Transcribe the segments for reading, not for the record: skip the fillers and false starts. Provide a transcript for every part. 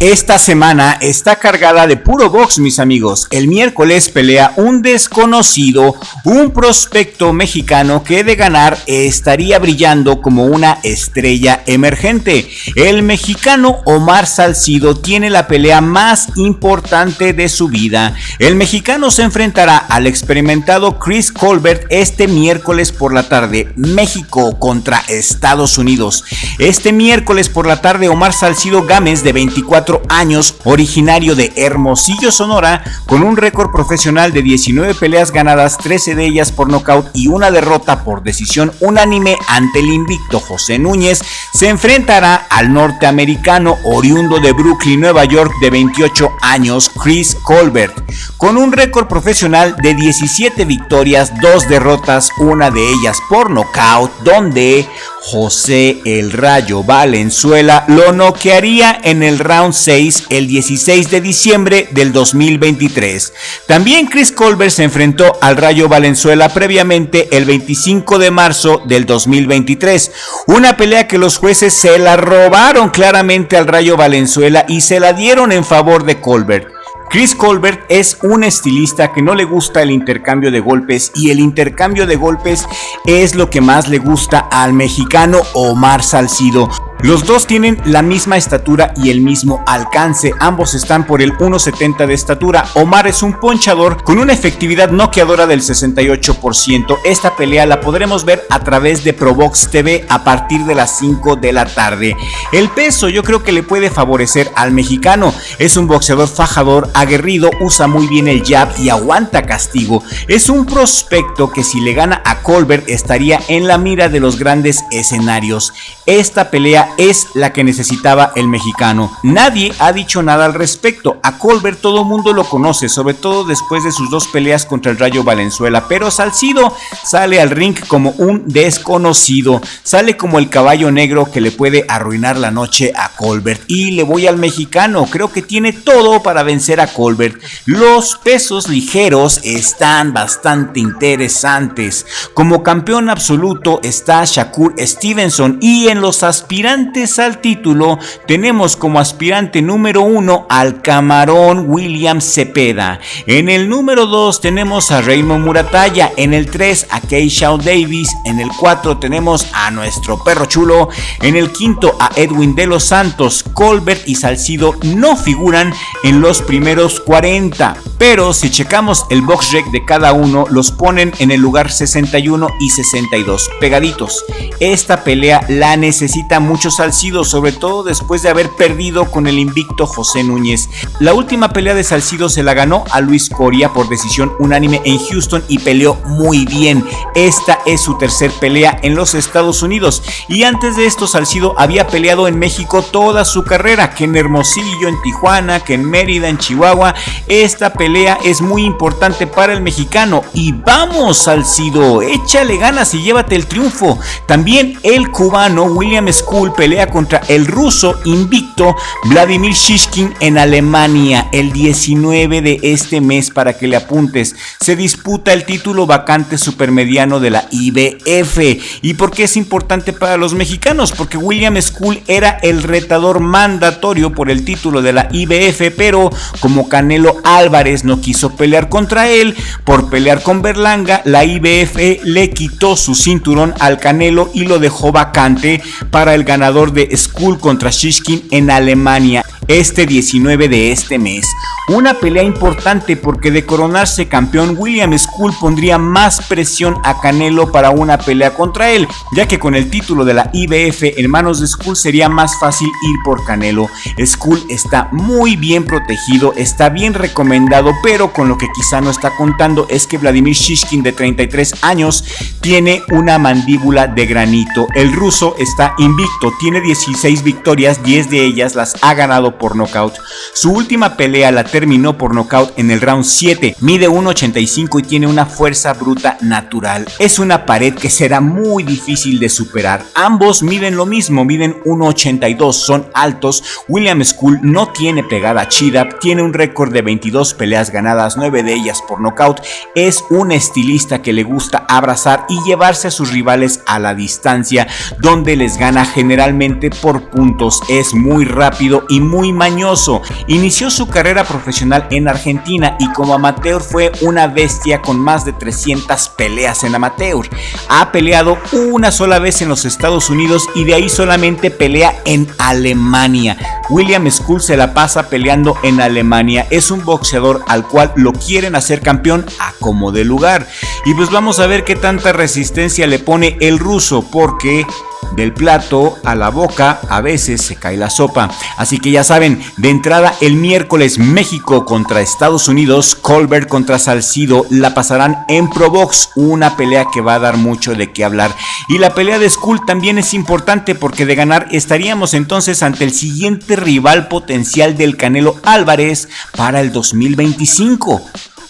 Esta semana está cargada de puro box, mis amigos. El miércoles pelea un desconocido, un prospecto mexicano que de ganar estaría brillando como una estrella emergente. El mexicano Omar Salcido tiene la pelea más importante de su vida. El mexicano se enfrentará al experimentado Chris Colbert este miércoles por la tarde. México contra Estados Unidos. Este miércoles por la tarde, Omar Salcido Gámez, de 24 años, originario de Hermosillo, Sonora, con un récord profesional de 19 peleas ganadas, 13 de ellas por nocaut y una derrota por decisión unánime ante el invicto José Núñez, se enfrentará al norteamericano oriundo de Brooklyn, Nueva York, de 28 años, Chris Colbert, con un récord profesional de 17 victorias, 2 derrotas, una de ellas por nocaut, donde José El Rayo Valenzuela lo noquearía en el round 6 el 16 de diciembre del 2023. También Chris Colbert se enfrentó al Rayo Valenzuela previamente el 25 de marzo del 2023, una pelea que los jueces se la robaron claramente al Rayo Valenzuela y se la dieron en favor de Colbert. Chris Colbert es un estilista que no le gusta el intercambio de golpes, y el intercambio de golpes es lo que más le gusta al mexicano Omar Salcido. Los dos tienen la misma estatura y el mismo alcance, ambos están por el 1.70 de estatura. Omar es un ponchador con una efectividad noqueadora del 68%. Esta pelea la podremos ver a través de Probox TV a partir de las 5 de la tarde. El peso yo creo que le puede favorecer al mexicano. Es un boxeador fajador, aguerrido, usa muy bien el jab y aguanta castigo. Es un prospecto que si le gana a Colbert estaría en la mira de los grandes escenarios. Esta pelea es la que necesitaba el mexicano. Nadie ha dicho nada al respecto. A Colbert todo el mundo lo conoce, sobre todo después de sus 2 peleas contra el Rayo Valenzuela, pero Salcido sale al ring como un desconocido, sale como el caballo negro que le puede arruinar la noche a Colbert, y le voy al mexicano. Creo que tiene todo para vencer a Colbert. Los pesos ligeros están bastante interesantes. Como campeón absoluto está Shakur Stevenson, y en los aspirantes al título tenemos como aspirante número 1 al camarón William Cepeda. En el número 2 tenemos a Raymond Muratalla. En el 3 a Keyshawn Davis. En el 4 tenemos a nuestro perro chulo. En el 5 a Edwin de los Santos. Colbert y Salcido no figuran en los primeros 40, pero si checamos el box rec de cada uno, los ponen en el lugar 61 y 62, pegaditos. Esta pelea la necesita mucho Salcido, sobre todo después de haber perdido con el invicto José Núñez. La última pelea de Salcido se la ganó a Luis Coria por decisión unánime en Houston y peleó muy bien. Esta es su tercer pelea en los Estados Unidos, y antes de esto Salcido había peleado en México toda su carrera, que en Hermosillo, en Tijuana, que en Mérida, en Chihuahua. Esta pelea es muy importante para el mexicano, y vamos Salcido, échale ganas y llévate el triunfo. También el cubano William Skull pelea contra el ruso invicto Vladimir Shishkin en Alemania el 19 de este mes, para que le apuntes. Se disputa el título vacante supermediano de la IBF. ¿Y por qué es importante para los mexicanos? Porque William Skull era el retador mandatorio por el título de la IBF, pero como Canelo Álvarez no quiso pelear contra él por pelear con Berlanga, la IBF le quitó su cinturón al Canelo y lo dejó vacante para el ganador de Skull contra Shishkin en Alemania este 19 de este mes. Una pelea importante porque de coronarse campeón, William Skull pondría más presión a Canelo para una pelea contra él, ya que con el título de la IBF en manos de Skull sería más fácil ir por Canelo. Skull está muy bien protegido, está bien recomendado, pero con lo que quizá no está contando es que Vladimir Shishkin, de 33 años, tiene una mandíbula de granito. El ruso está invicto, tiene 16 victorias, 10 de ellas las ha ganado por nocaut. Su última pelea la terminó por nocaut en el round 7. Mide 1.85 y tiene una fuerza bruta natural. Es una pared que será muy difícil de superar. Ambos miden lo mismo, miden 1.82, son altos. William Skull no tiene pegada chida, tiene un récord de 22 peleas ganadas, 9 de ellas por nocaut. Es un estilista que le gusta abrazar y llevarse a sus rivales a la distancia, donde les gana generalmente por puntos. Es muy rápido y muy muy mañoso. Inició su carrera profesional en Argentina y como amateur fue una bestia con más de 300 peleas en amateur. Ha peleado una sola vez en los Estados Unidos y de ahí solamente pelea en Alemania. William Skull se la pasa peleando en Alemania. Es un boxeador al cual lo quieren hacer campeón a como de lugar. Y pues vamos a ver qué tanta resistencia le pone el ruso, porque del plato a la boca a veces se cae la sopa. Así que ya saben, de entrada el miércoles México contra Estados Unidos, Colbert contra Salcido, la pasarán en Probox, una pelea que va a dar mucho de qué hablar. Y la pelea de Skull también es importante porque de ganar estaríamos entonces ante el siguiente rival potencial del Canelo Álvarez para el 2025.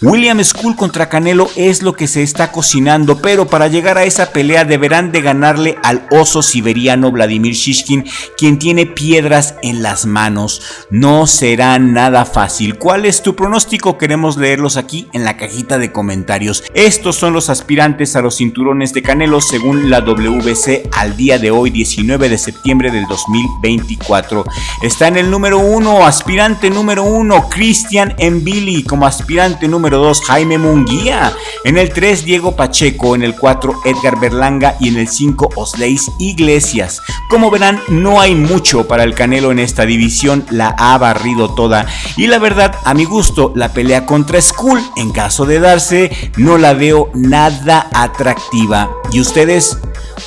William Skull contra Canelo es lo que se está cocinando, pero para llegar a esa pelea deberán de ganarle al oso siberiano Vladimir Shishkin, quien tiene piedras en las manos. No será nada fácil. ¿Cuál es tu pronóstico? Queremos leerlos aquí en la cajita de comentarios. Estos son los aspirantes a los cinturones de Canelo según la WBC al día de hoy, 19 de septiembre del 2024. Está en el número 1, aspirante número 1, Christian Mbili. Como aspirante número 2, Jaime Munguía. En el 3, Diego Pacheco. En el 4, Edgar Berlanga. Y en el 5, Osleis Iglesias. Como verán, no hay mucho para el Canelo en esta división. La ha barrido toda. Y la verdad, a mi gusto, la pelea contra Skull, en caso de darse, no la veo nada atractiva. ¿Y ustedes?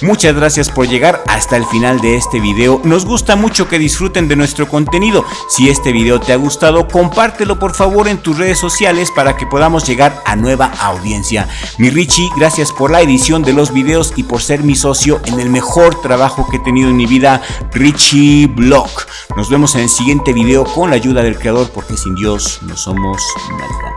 Muchas gracias por llegar hasta el final de este video. Nos gusta mucho que disfruten de nuestro contenido. Si este video te ha gustado, compártelo por favor en tus redes sociales para que podamos llegar a nueva audiencia. Mi Richie, gracias por la edición de los videos y por ser mi socio en el mejor trabajo que he tenido en mi vida, Richie Blog. Nos vemos en el siguiente video con la ayuda del creador, porque sin Dios no somos nada.